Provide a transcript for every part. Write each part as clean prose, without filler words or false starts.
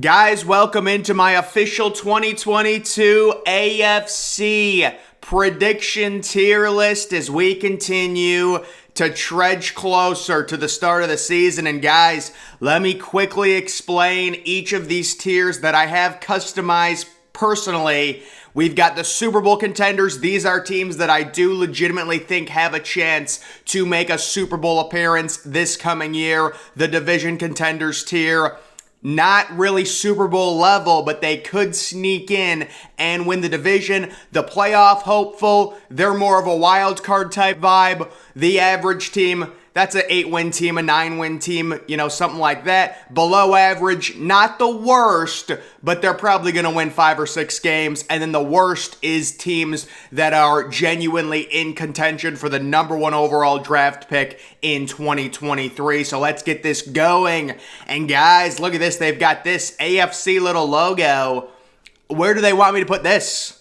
Guys, welcome into my official 2022 AFC prediction tier list as we continue to trudge closer to the start of the season. And guys, let me quickly explain each of these tiers that I have customized personally. We've got the Super Bowl contenders. These are teams that I do legitimately think have a chance to make a Super Bowl appearance this coming year. The division contenders tier, not really Super Bowl level, but they could sneak in and win the division. The playoff hopeful, they're more of a wild card type vibe. The average team, that's an 8-win team, a 9-win team, something like that. Below average, not the worst, but they're probably going to win 5 or 6 games. And then the worst is teams that are genuinely in contention for the number 1 overall draft pick in 2023. So let's get this going. And guys, look at this. They've got this AFC little logo. Where do they want me to put this?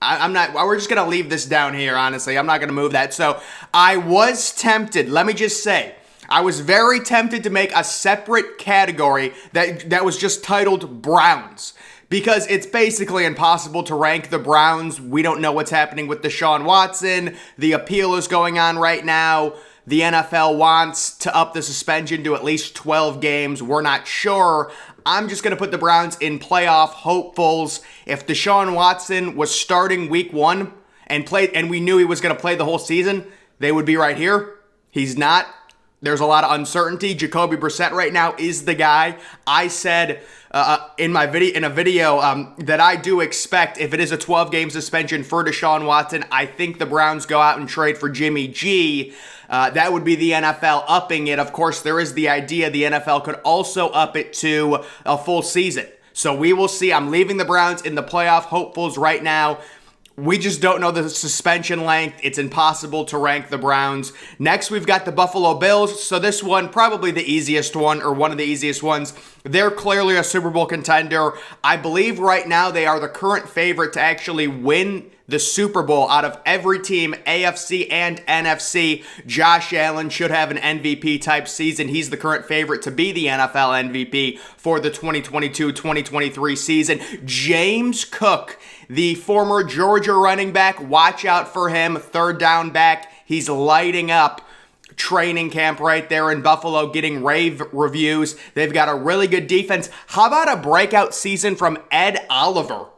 We're just going to leave this down here, honestly. I'm not going to move that. So I was tempted, let me just say, I was very tempted to make a separate category that was just titled Browns, because it's basically impossible to rank the Browns. We don't know what's happening with Deshaun Watson. The appeal is going on right now. The NFL wants to up the suspension to at least 12 games. We're not sure. I'm just going to put the Browns in playoff hopefuls. If Deshaun Watson was starting week 1 and we knew he was going to play the whole season, they would be right here. He's not. There's a lot of uncertainty. Jacoby Brissett right now is the guy. I said in a video that I do expect, if it is a 12-game suspension for Deshaun Watson, I think the Browns go out and trade for Jimmy G. That would be the NFL upping it. Of course, there is the idea the NFL could also up it to a full season. So we will see. I'm leaving the Browns in the playoff hopefuls right now. We just don't know the suspension length. It's impossible to rank the Browns. Next, we've got the Buffalo Bills. So this one, probably the easiest one, or one of the easiest ones. They're clearly a Super Bowl contender. I believe right now they are the current favorite to actually win the Super Bowl out of every team, AFC and NFC. Josh Allen should have an MVP type season. He's the current favorite to be the NFL MVP for the 2022-2023 season. James Cook, the former Georgia running back, watch out for him. Third down back. He's lighting up training camp right there in Buffalo, getting rave reviews. They've got a really good defense. How about a breakout season from Ed Oliver?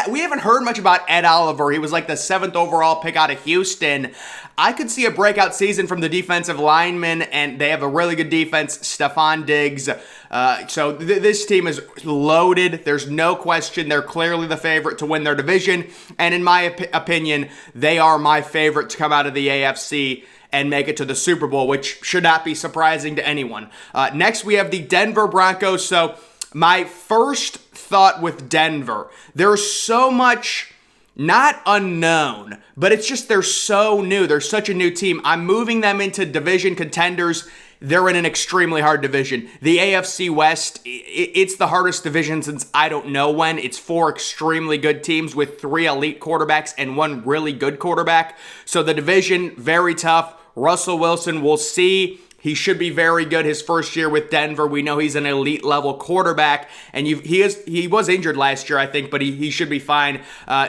We haven't heard much about Ed Oliver. He was like the 7th overall pick out of Houston. I could see a breakout season from the defensive linemen, and they have a really good defense, Stephon Diggs. So this team is loaded. There's no question. They're clearly the favorite to win their division, and in my opinion, they are my favorite to come out of the AFC and make it to the Super Bowl, which should not be surprising to anyone. Next, we have the Denver Broncos. So my first thought with Denver, there's so much not unknown, but it's just they're so new. They're such a new team. I'm moving them into division contenders. They're in an extremely hard division. The AFC West, it's the hardest division since I don't know when. It's 4 extremely good teams with 3 elite quarterbacks and 1 really good quarterback. So the division, very tough. Russell Wilson, we'll see. He should be very good his first year with Denver. We know he's an elite level quarterback, and he was injured last year, I think, but he should be fine.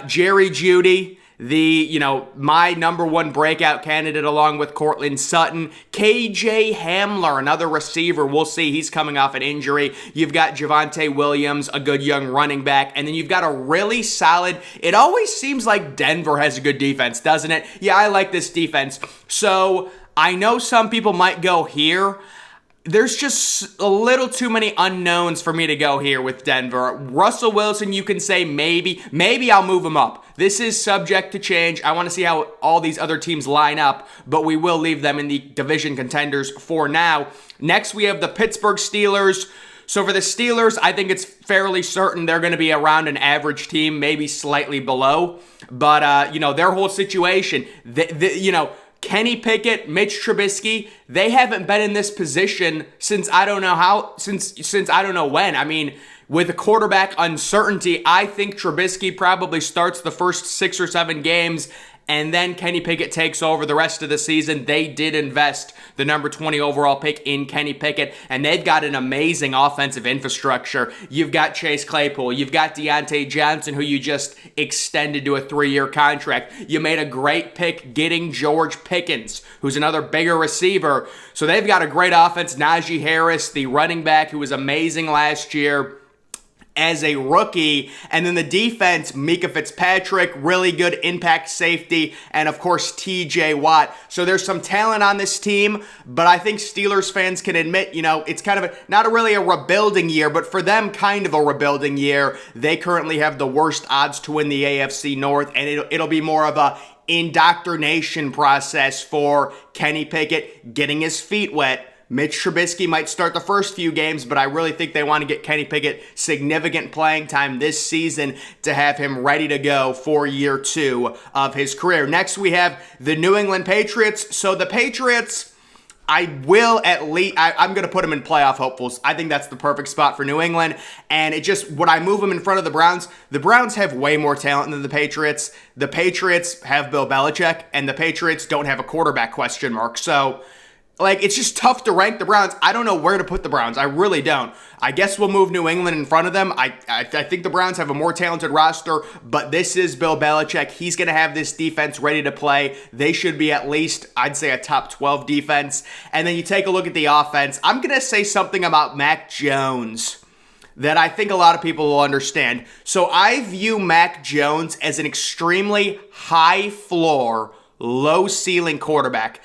Jerry Jeudy, my number 1 breakout candidate along with Cortland Sutton. KJ Hamler, another receiver. We'll see. He's coming off an injury. You've got Javonte Williams, a good young running back, and then you've got a really solid. It always seems like Denver has a good defense, doesn't it? Yeah, I like this defense. So I know some people might go here. There's just a little too many unknowns for me to go here with Denver. Russell Wilson, you can say maybe I'll move him up. This is subject to change. I want to see how all these other teams line up, but we will leave them in the division contenders for now. Next, we have the Pittsburgh Steelers. So for the Steelers, I think it's fairly certain they're going to be around an average team, maybe slightly below. But, their whole situation, Kenny Pickett, Mitch Trubisky, they haven't been in this position since I don't know when. I mean, with the quarterback uncertainty, I think Trubisky probably starts the first 6 or 7 games and then Kenny Pickett takes over the rest of the season. They did invest the number 20 overall pick in Kenny Pickett, and they've got an amazing offensive infrastructure. You've got Chase Claypool. You've got Deontay Johnson, who you just extended to a 3-year contract. You made a great pick getting George Pickens, who's another bigger receiver. So they've got a great offense. Najee Harris, the running back, who was amazing last year as a rookie. And then the defense, Mika Fitzpatrick, really good impact safety, and of course TJ Watt. So there's some talent on this team, but I think Steelers fans can admit, it's kind of not really a rebuilding year, but for them kind of a rebuilding year. They currently have the worst odds to win the AFC North, and it'll be more of a indoctrination process for Kenny Pickett getting his feet wet. Mitch Trubisky might start the first few games, but I really think they want to get Kenny Pickett significant playing time this season to have him ready to go for year 2 of his career. Next, we have the New England Patriots. So the Patriots, I'm going to put them in playoff hopefuls. I think that's the perfect spot for New England. And would I move them in front of the Browns? The Browns have way more talent than the Patriots. The Patriots have Bill Belichick, and the Patriots don't have a quarterback question mark. So it's just tough to rank the Browns. I don't know where to put the Browns. I really don't. I guess we'll move New England in front of them. I think the Browns have a more talented roster, but this is Bill Belichick. He's going to have this defense ready to play. They should be at least, I'd say, a top 12 defense. And then you take a look at the offense. I'm going to say something about Mac Jones that I think a lot of people will understand. So I view Mac Jones as an extremely high floor, low ceiling quarterback.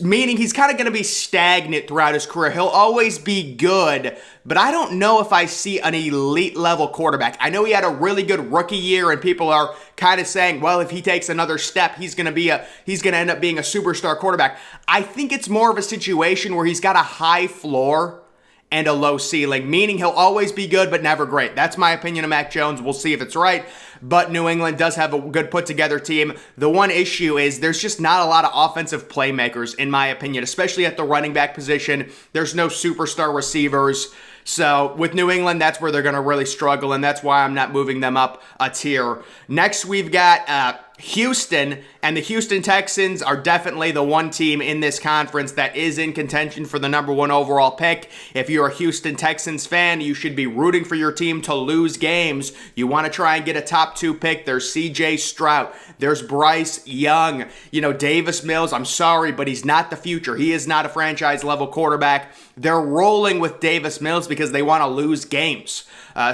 Meaning he's kind of going to be stagnant throughout his career. He'll always be good, but I don't know if I see an elite level quarterback. I know he had a really good rookie year, and people are kind of saying, well, if he takes another step, he's going to end up being a superstar quarterback. I think it's more of a situation where he's got a high floor and a low ceiling, meaning he'll always be good but never great. That's my opinion of Mac Jones. We'll see if it's right, but New England does have a good put-together team. The one issue is there's just not a lot of offensive playmakers, in my opinion, especially at the running back position. There's no superstar receivers. So with New England, that's where they're going to really struggle, and that's why I'm not moving them up a tier. Next, we've got Houston, and the Houston Texans are definitely the one team in this conference that is in contention for the number 1 overall pick. If you're a Houston Texans fan, you should be rooting for your team to lose games. You want to try and get a top 2 pick. There's CJ Stroud. There's Bryce Young. Davis Mills, I'm sorry, but he's not the future. He is not a franchise-level quarterback. They're rolling with Davis Mills because they want to lose games.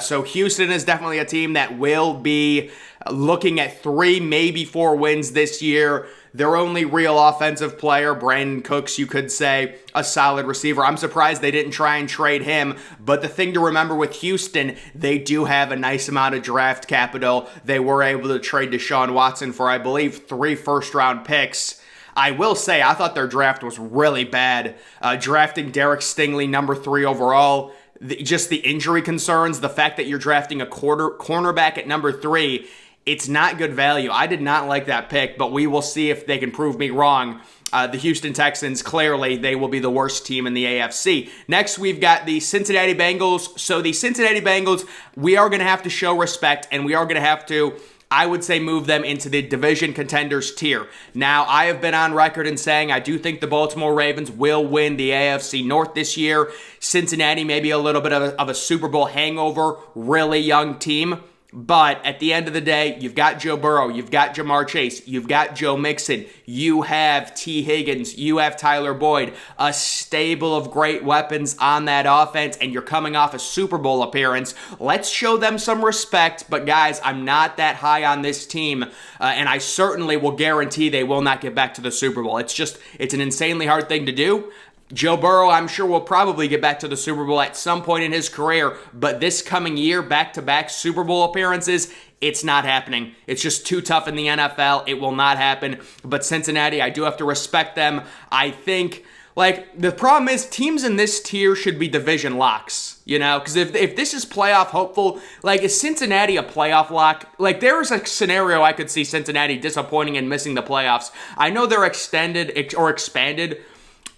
So Houston is definitely a team that will be looking at 3, maybe 4 wins this year. Their only real offensive player, Brandon Cooks, you could say, a solid receiver. I'm surprised they didn't try and trade him. But the thing to remember with Houston, they do have a nice amount of draft capital. They were able to trade Deshaun Watson for, I believe, 3 first-round picks. I will say, I thought their draft was really bad. Drafting Derek Stingley, number 3 overall, just the injury concerns, the fact that you're drafting a cornerback at number 3, it's not good value. I did not like that pick, but we will see if they can prove me wrong. The Houston Texans, clearly, they will be the worst team in the AFC. Next, we've got the Cincinnati Bengals. So the Cincinnati Bengals, we are going to have to show respect, and we are going to have to, I would say, move them into the division contenders tier. Now, I have been on record in saying I do think the Baltimore Ravens will win the AFC North this year. Cincinnati may be a little bit of a Super Bowl hangover, really young team. But at the end of the day, you've got Joe Burrow, you've got Jamar Chase, you've got Joe Mixon, you have T. Higgins, you have Tyler Boyd, a stable of great weapons on that offense, and you're coming off a Super Bowl appearance. Let's show them some respect, but guys, I'm not that high on this team, and I certainly will guarantee they will not get back to the Super Bowl. It's an insanely hard thing to do. Joe Burrow, I'm sure, will probably get back to the Super Bowl at some point in his career, but this coming year, back-to-back Super Bowl appearances, it's not happening. It's just too tough in the NFL. It will not happen. But Cincinnati, I do have to respect them. I think, the problem is teams in this tier should be division locks, because if this is playoff hopeful, is Cincinnati a playoff lock? There is a scenario I could see Cincinnati disappointing and missing the playoffs. I know they're extended or expanded.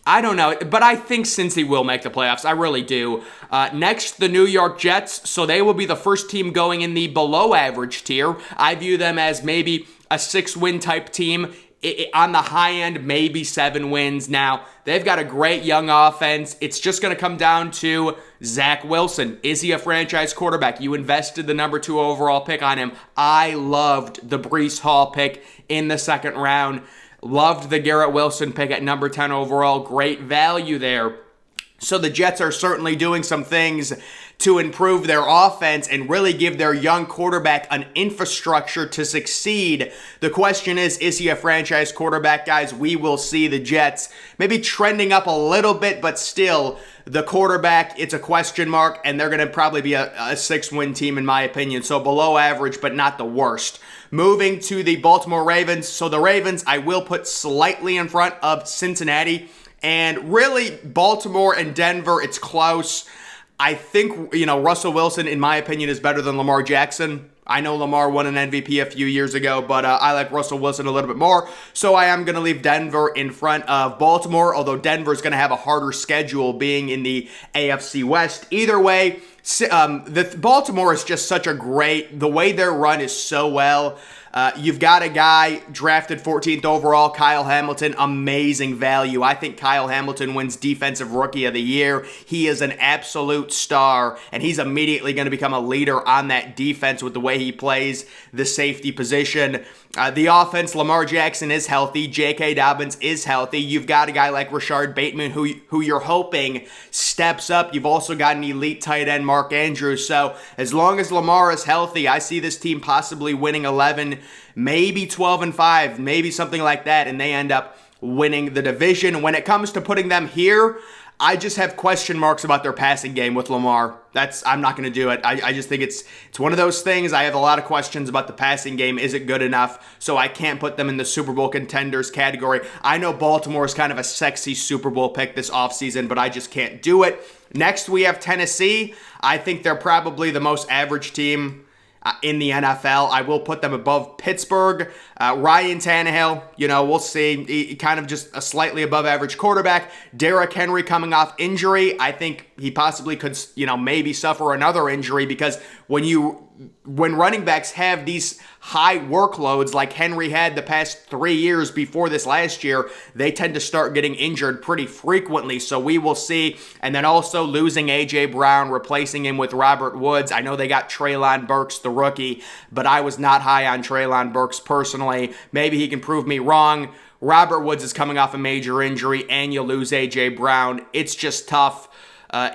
I don't know, but I think Cincy will make the playoffs. I really do. Next, the New York Jets. So they will be the first team going in the below average tier. I view them as maybe a 6-win type team. On the high end, maybe 7 wins. Now, they've got a great young offense. It's just going to come down to Zach Wilson. Is he a franchise quarterback? You invested the number 2 overall pick on him. I loved the Breece Hall pick in the second round. Loved the Garrett Wilson pick at number 10 overall. Great value there. So the Jets are certainly doing some things to improve their offense and really give their young quarterback an infrastructure to succeed. The question is he a franchise quarterback, guys? We will see. The Jets maybe trending up a little bit, but still, the quarterback, it's a question mark, and they're going to probably be a 6-win team in my opinion. So below average, but not the worst. Moving to the Baltimore Ravens. So the Ravens, I will put slightly in front of Cincinnati. And really, Baltimore and Denver, it's close. I think, Russell Wilson, in my opinion, is better than Lamar Jackson. I know Lamar won an MVP a few years ago, but I like Russell Wilson a little bit more. So I am going to leave Denver in front of Baltimore, although Denver is going to have a harder schedule being in the AFC West. Either way, Baltimore is just such a the way their run is so well. You've got a guy drafted 14th overall, Kyle Hamilton, amazing value. I think Kyle Hamilton wins Defensive Rookie of the Year. He is an absolute star, and he's immediately going to become a leader on that defense with the way he plays the safety position. The offense, Lamar Jackson is healthy. J.K. Dobbins is healthy. You've got a guy like Rashard Bateman who you're hoping steps up. You've also got an elite tight end, Mark Andrews. So as long as Lamar is healthy, I see this team possibly winning 11, maybe 12-5, maybe something like that, and they end up winning the division. When it comes to putting them here, I just have question marks about their passing game with Lamar. I'm not going to do it. I just think it's one of those things. I have a lot of questions about the passing game. Is it good enough? So I can't put them in the Super Bowl contenders category. I know Baltimore is kind of a sexy Super Bowl pick this offseason, but I just can't do it. Next, we have Tennessee. I think they're probably the most average team in the NFL. I will put them above Pittsburgh. Ryan Tannehill, we'll see. He kind of just a slightly above average quarterback. Derrick Henry coming off injury. I think he possibly could, maybe suffer another injury because when running backs have these high workloads like Henry had the past 3 years before this last year, they tend to start getting injured pretty frequently. So we will see. And then also losing A.J. Brown, replacing him with Robert Woods. I know they got Treylon Burks, the rookie, but I was not high on Treylon Burks personally. Maybe he can prove me wrong. Robert Woods is coming off a major injury, and you lose A.J. Brown. It's just tough.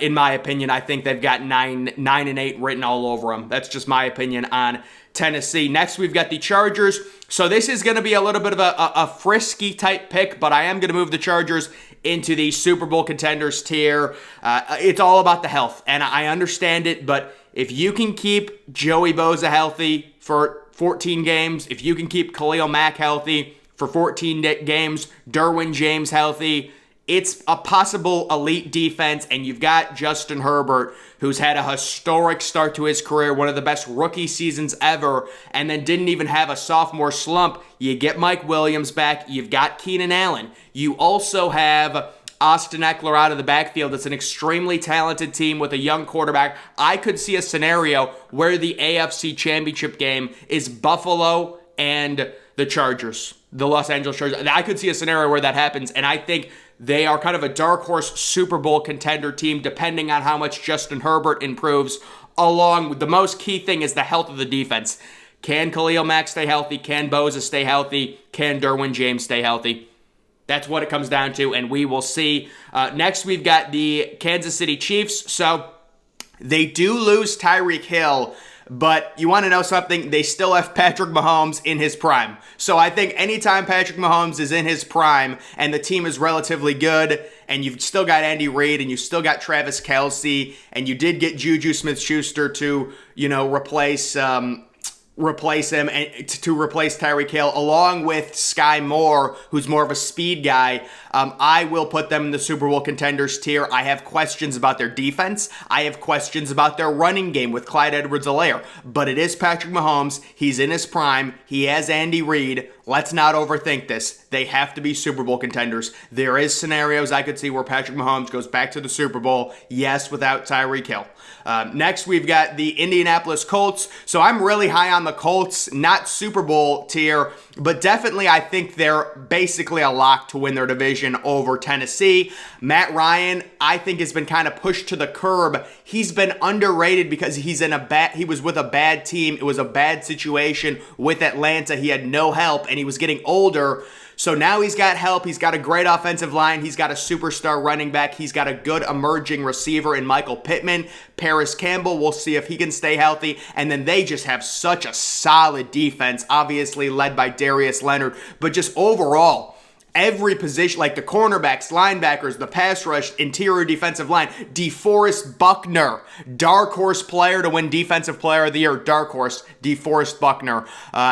In my opinion, I think they've got 9-8 written all over them. That's just my opinion on Tennessee. Next, we've got the Chargers. So this is going to be a little bit of a frisky type pick, but I am going to move the Chargers into the Super Bowl contenders tier. It's all about the health, and I understand it, but if you can keep Joey Bosa healthy for 14 games, if you can keep Khalil Mack healthy for 14 games, Derwin James healthy, it's a possible elite defense, and you've got Justin Herbert, who's had a historic start to his career, one of the best rookie seasons ever, and then didn't even have a sophomore slump. You get Mike Williams back. You've got Keenan Allen. You also have Austin Eckler out of the backfield. It's an extremely talented team with a young quarterback. I could see a scenario where the AFC Championship game is Buffalo and the Chargers, the Los Angeles Chargers. I could see a scenario where that happens, and I think they are kind of a dark horse Super Bowl contender team, depending on how much Justin Herbert improves. Along with the most key thing is the health of the defense. Can Khalil Mack stay healthy? Can Bosa stay healthy? Can Derwin James stay healthy? That's what it comes down to, and we will see. Next, we've got the Kansas City Chiefs. So they do lose Tyreek Hill, but you want to know something? They still have Patrick Mahomes in his prime. So I think anytime Patrick Mahomes is in his prime and the team is relatively good, and you've still got Andy Reid and you've still got Travis Kelce, and you did get Juju Smith-Schuster to, replace him and to replace Tyreek Hill, along with Sky Moore, who's more of a speed guy. I will put them in the Super Bowl contenders tier. I have questions about their defense. I have questions about their running game with Clyde Edwards-Helaire. But it is Patrick Mahomes. He's in his prime. He has Andy Reid. let's not overthink this. They have to be Super Bowl contenders. There is scenarios I could see where Patrick Mahomes goes back to the Super Bowl, yes, without Tyreek Hill. Next, we've got the Indianapolis Colts. So I'm really high on the Colts, not Super Bowl tier, but definitely I think they're basically a lock to win their division over Tennessee. Matt Ryan, I think, has been kind of pushed to the curb. He's been underrated because he was with a bad team. It was a bad situation with Atlanta. He had no help and he was getting older. So now he's got help. He's got a great offensive line. He's got a superstar running back. He's got a good emerging receiver in Michael Pittman. Paris Campbell, we'll see if he can stay healthy. And then they just have such a solid defense, obviously led by Darius Leonard. But just overall, every position, like the cornerbacks, linebackers, the pass rush, interior defensive line, DeForest Buckner, dark horse player to win Defensive Player of the Year, dark horse, DeForest Buckner.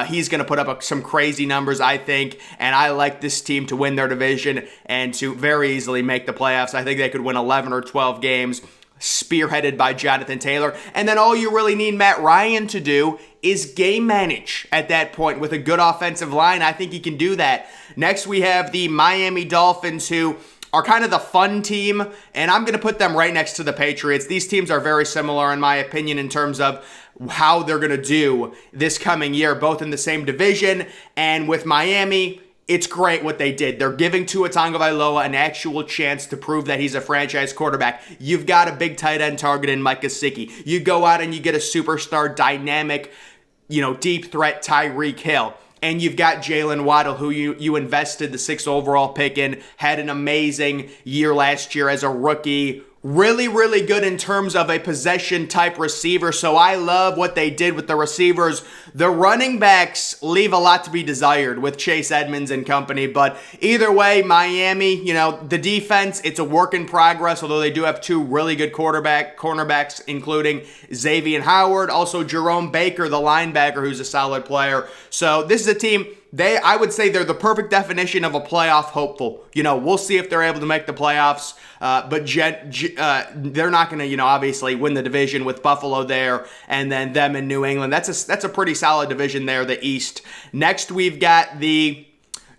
He's going to put up some crazy numbers, I think, and I like this team to win their division and to very easily make the playoffs. I think they could win 11 or 12 games, spearheaded by Jonathan Taylor. And then all you really need Matt Ryan to do is game manage at that point with a good offensive line. I think he can do that. Next, we have the Miami Dolphins, who are kind of the fun team, and I'm going to put them right next to the Patriots. These teams are very similar, in my opinion, in terms of how they're going to do this coming year, both in the same division. And with Miami, it's great what they did. They're giving Tua Tagovailoa an actual chance to prove that he's a franchise quarterback. You've got a big tight end target in Mike Gesicki. You go out and you get a superstar, dynamic, deep threat Tyreek Hill. And you've got Jalen Waddle, who you invested the 6th overall pick in, had an amazing year last year as a rookie. Really, really good in terms of a possession-type receiver, so I love what they did with the receivers. The running backs leave a lot to be desired with Chase Edmonds and company, but either way, Miami, the defense, it's a work in progress, although they do have 2 really good cornerbacks, including Xavier Howard, also Jerome Baker, the linebacker, who's a solid player. So this is a team, I would say they're the perfect definition of a playoff hopeful. We'll see if they're able to make the playoffs. But they're not going to, obviously win the division with Buffalo there and then them in New England. That's a pretty solid division there, the East. Next, we've got the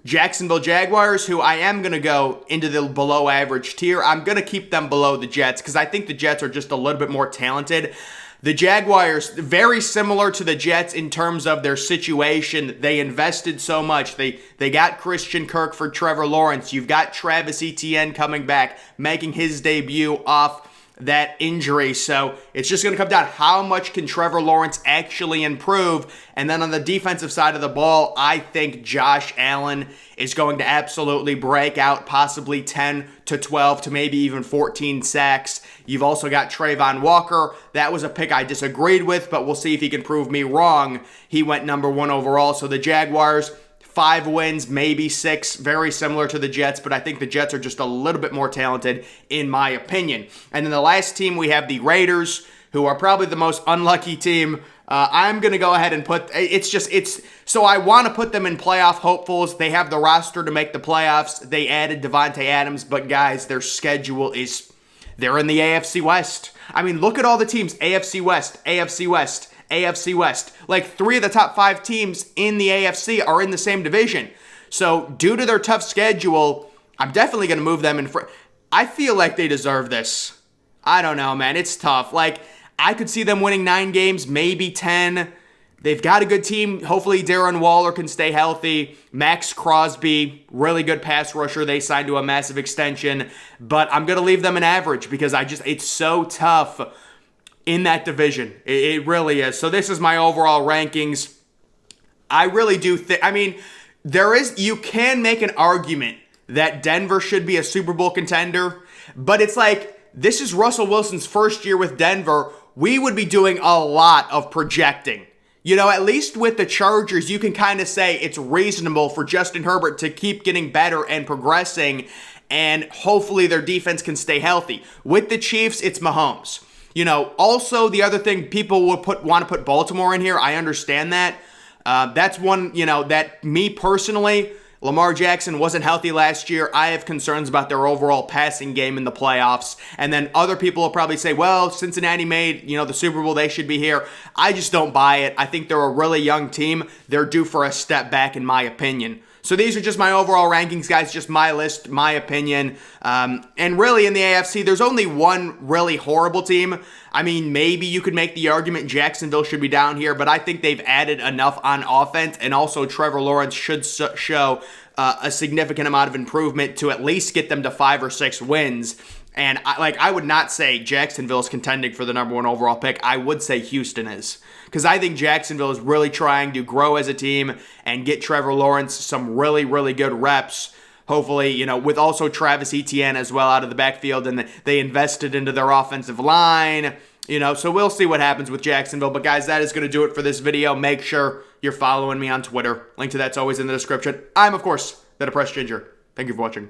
Jacksonville Jaguars, who I am going to go into the below average tier. I'm going to keep them below the Jets because I think the Jets are just a little bit more talented. The Jaguars, very similar to the Jets in terms of their situation. They invested so much. They got Christian Kirk for Trevor Lawrence. You've got Travis Etienne coming back, making his debut off that injury. So it's just going to come down how much can Trevor Lawrence actually improve. And then on the defensive side of the ball, I think Josh Allen is going to absolutely break out, possibly 10 to 12 to maybe even 14 sacks. You've also got Trayvon Walker. That was a pick I disagreed with, but we'll see if he can prove me wrong. He went number 1 overall. So the Jaguars, 5 wins, maybe 6, very similar to the Jets, but I think the Jets are just a little bit more talented in my opinion. And then the last team, we have the Raiders, who are probably the most unlucky team. I'm going to go ahead and so I want to put them in playoff hopefuls. They have the roster to make the playoffs. They added Devontae Adams, but guys, their schedule they're in the AFC West. I mean, look at all the teams, AFC West, AFC West, AFC West. Like 3 of the top 5 teams in the AFC are in the same division. So due to their tough schedule, I'm definitely going to move them in front. I feel like they deserve this. I don't know, man. It's tough. Like, I could see them winning 9 games, maybe 10. They've got a good team. Hopefully Darren Waller can stay healthy. Max Crosby, really good pass rusher. They signed to a massive extension. But I'm going to leave them an average because it's so tough in that division. It really is. So this is my overall rankings. I really do think, you can make an argument that Denver should be a Super Bowl contender, but it's like, this is Russell Wilson's first year with Denver. We would be doing a lot of projecting. At least with the Chargers, you can kind of say it's reasonable for Justin Herbert to keep getting better and progressing, and hopefully their defense can stay healthy. With the Chiefs, it's Mahomes. Also the other thing, people would want to put Baltimore in here. I understand that. That's one, that me personally, Lamar Jackson wasn't healthy last year. I have concerns about their overall passing game in the playoffs. And then other people will probably say, well, Cincinnati made, the Super Bowl. They should be here. I just don't buy it. I think they're a really young team. They're due for a step back, in my opinion. So these are just my overall rankings, guys, just my list, my opinion. And really in the AFC, there's only one really horrible team. I mean, maybe you could make the argument Jacksonville should be down here, but I think they've added enough on offense, and also Trevor Lawrence should show a significant amount of improvement to at least get them to 5 or 6 wins. And I would not say Jacksonville is contending for the number 1 overall pick. I would say Houston is. Because I think Jacksonville is really trying to grow as a team and get Trevor Lawrence some really, really good reps. Hopefully, with also Travis Etienne as well out of the backfield. And they invested into their offensive line. So we'll see what happens with Jacksonville. But guys, that is going to do it for this video. Make sure you're following me on Twitter. Link to that's always in the description. I'm, of course, the Depressed Ginger. Thank you for watching.